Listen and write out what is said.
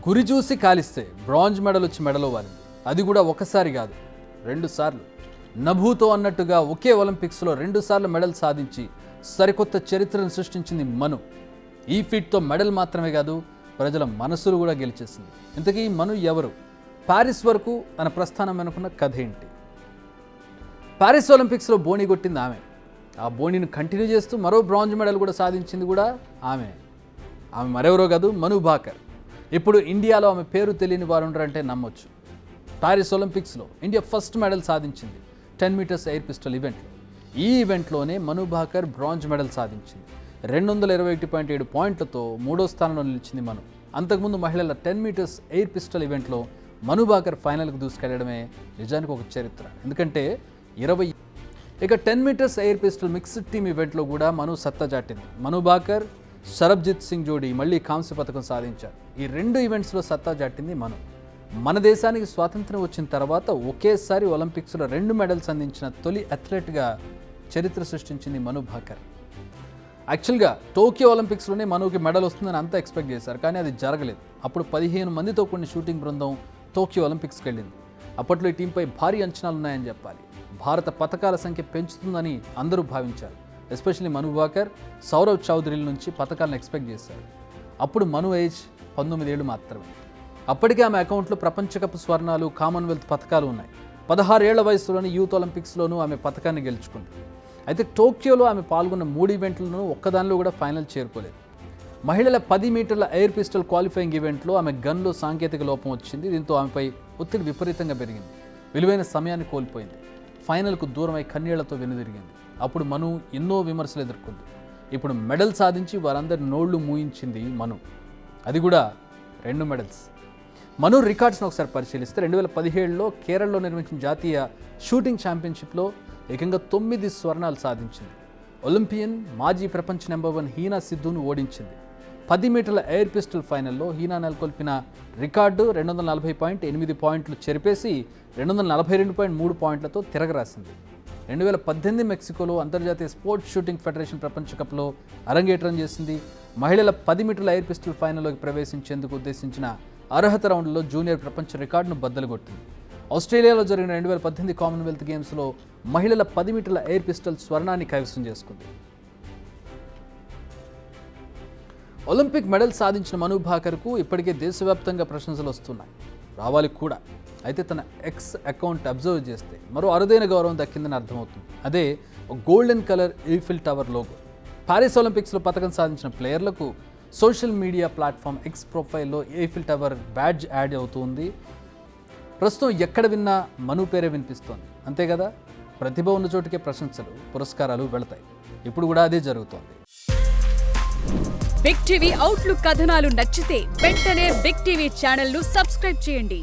గురి చూసి కాలిస్తే బ్రాంజ్ మెడల్ వచ్చి మెడలో వాలింది. అది కూడా ఒకసారి కాదు, 2 సార్లు. నభూతో అన్నట్టుగా ఒకే ఒలింపిక్స్లో 2 సార్లు మెడల్ సాధించి సరికొత్త చరిత్రను సృష్టించింది మను. ఈ ఫీట్తో మెడల్ మాత్రమే కాదు, ప్రజల మనసులు కూడా గెలిచేసింది. ఇంతకీ మను ఎవరు? పారిస్ వరకు తన ప్రస్థానం అనుకున్న కథ ఏంటి? పారిస్ ఒలింపిక్స్లో బోణి కొట్టింది ఆమె. ఆ బోణిని కంటిన్యూ చేస్తూ మరో బ్రాంజ్ మెడల్ కూడా సాధించింది కూడా ఆమె మరెవరో కాదు, మను భాకర్. ఇప్పుడు ఇండియాలో ఆమె పేరు తెలియని వారు ఉండరంటే నమ్మొచ్చు. పారిస్ ఒలింపిక్స్లో ఇండియా ఫస్ట్ మెడల్ సాధించింది 10 మీటర్స్ ఎయిర్ పిస్టల్ ఈవెంట్లో. ఈ ఈవెంట్లోనే మను భాకర్ బ్రాంజ్ మెడల్ సాధించింది. 221.7 పాయింట్లతో 3వ స్థానంలో నిలిచింది మను. అంతకుముందు మహిళల 10 మీటర్స్ ఎయిర్ పిస్టల్ ఈవెంట్లో మను భాకర్ ఫైనల్కి దూసుకెళ్లడమే నిజానికి ఒక చరిత్ర. ఎందుకంటే 10 metres air pistol mixed team ఈవెంట్లో కూడా మను సత్తా చాటింది. మను భాకర్, సరబ్జిత్ సింగ్ జోడీ మళ్ళీ కాంస్య పథకం సాధించారు. ఈ 2 ఈవెంట్స్లో సత్తా చాటింది మను. మన దేశానికి స్వాతంత్రం వచ్చిన తర్వాత ఒకేసారి ఒలింపిక్స్లో 2 మెడల్స్ అందించిన తొలి అథ్లెట్గా చరిత్ర సృష్టించింది మను భాకర్. యాక్చువల్గా టోక్యో ఒలింపిక్స్లోనే మనుకి మెడల్ వస్తుందని అంతా ఎక్స్పెక్ట్ చేశారు, కానీ అది జరగలేదు. అప్పుడు 15 మందితో కూడిన షూటింగ్ బృందం టోక్యో ఒలింపిక్స్కి వెళ్ళింది. అప్పట్లో ఈ టీంపై భారీ అంచనాలు ఉన్నాయని చెప్పాలి. భారత పథకాల సంఖ్య పెంచుతుందని అందరూ భావించారు. ఎస్పెషల్లీ మను భాకర్, సౌరవ్ చౌదరిల నుంచి పథకాలను ఎక్స్పెక్ట్ చేశారు. అప్పుడు మను ఏజ్ 19 ఏళ్ళు మాత్రమే. అప్పటికే ఆమె అకౌంట్లో ప్రపంచ కప్ స్వర్ణాలు, కామన్వెల్త్ పథకాలు ఉన్నాయి. 16 ఏళ్ల వయసులోని యూత్ ఒలింపిక్స్లోనూ ఆమె పథకాన్ని గెలుచుకుంది. అయితే టోక్యోలో ఆమె పాల్గొన్న 3 ఈవెంట్లను ఒక్కదానిలో కూడా ఫైనల్ చేరుకోలేదు. మహిళల 10 మీటర్ల ఎయిర్ పిస్టల్ క్వాలిఫైయింగ్ ఈవెంట్లో ఆమె గన్లో సాంకేతిక లోపం వచ్చింది. దీంతో ఆమెపై ఒత్తిడి విపరీతంగా పెరిగింది. విలువైన సమయాన్ని కోల్పోయింది. ఫైనల్కు దూరమై కన్నీళ్లతో వెనుదిరిగింది. అప్పుడు మను ఎన్నో విమర్శలు ఎదుర్కొంది. ఇప్పుడు మెడల్ సాధించి వారందరి నోళ్లు మూయించింది మను. అది కూడా 2 మెడల్స్. మను రికార్డ్స్ను ఒకసారి పరిశీలిస్తే 2017లో కేరళలో నిర్వహించిన జాతీయ షూటింగ్ ఛాంపియన్షిప్లో ఏకంగా 9 స్వర్ణాలు సాధించింది. ఒలింపియన్, మాజీ ప్రపంచ నెంబర్ 1 హీనా సిద్ధును ఓడించింది. 10 మీటర్ల ఎయిర్ పిస్టల్ ఫైనల్లో హీనా నెలకొల్పిన రికార్డు 240.8 పాయింట్లు చెరిపేసి 242.3 పాయింట్లతో తిరగరాసింది. 2018 మెక్సికోలో అంతర్జాతీయ స్పోర్ట్స్ షూటింగ్ ఫెడరేషన్ ప్రపంచ కప్లో అరంగేట్రం చేసింది. మహిళల 10 మీటర్ల ఎయిర్ పిస్టల్ ఫైనల్లోకి ప్రవేశించేందుకు ఉద్దేశించిన అర్హత రౌండ్లో జూనియర్ ప్రపంచ రికార్డును బద్దలుగొట్టింది. ఆస్ట్రేలియాలో జరిగిన 2018 కామన్వెల్త్ గేమ్స్లో మహిళల 10 మీటర్ల ఎయిర్ పిస్టల్ స్వర్ణాన్ని కైవసం చేసుకుంది. ఒలింపిక్ మెడల్ సాధించిన మను భాకర్కు ఇప్పటికే దేశవ్యాప్తంగా ప్రశంసలు వస్తున్నాయి, రావాలి కూడా. అయితే తన ఎక్స్ అకౌంట్ అబ్జర్వ్ చేస్తే మరో అరుదైన గౌరవం దక్కిందని అర్థమవుతుంది. అదే golden colour Eiffel tower logo. Paris ఒలింపిక్స్లో పథకం సాధించిన ప్లేయర్లకు సోషల్ మీడియా ప్లాట్ఫామ్ ఎక్స్ ప్రొఫైల్లో ఈఫిల్ టవర్ బ్యాడ్జ్ యాడ్ అవుతుంది. ప్రస్తుతం ఎక్కడ విన్నా మను పేరే వినిపిస్తోంది. అంతే కదా, ప్రతిభ ఉన్న చోటుకే ప్రశంసలు, పురస్కారాలు వెళతాయి. ఇప్పుడు కూడా అదే జరుగుతోంది. బిగ్ టీవీ అవుట్లుక్ కథనాలు నచ్చితే వెంటనే బిగ్ టీవీ ఛానల్ ను సబ్స్క్రైబ్ చేయండి.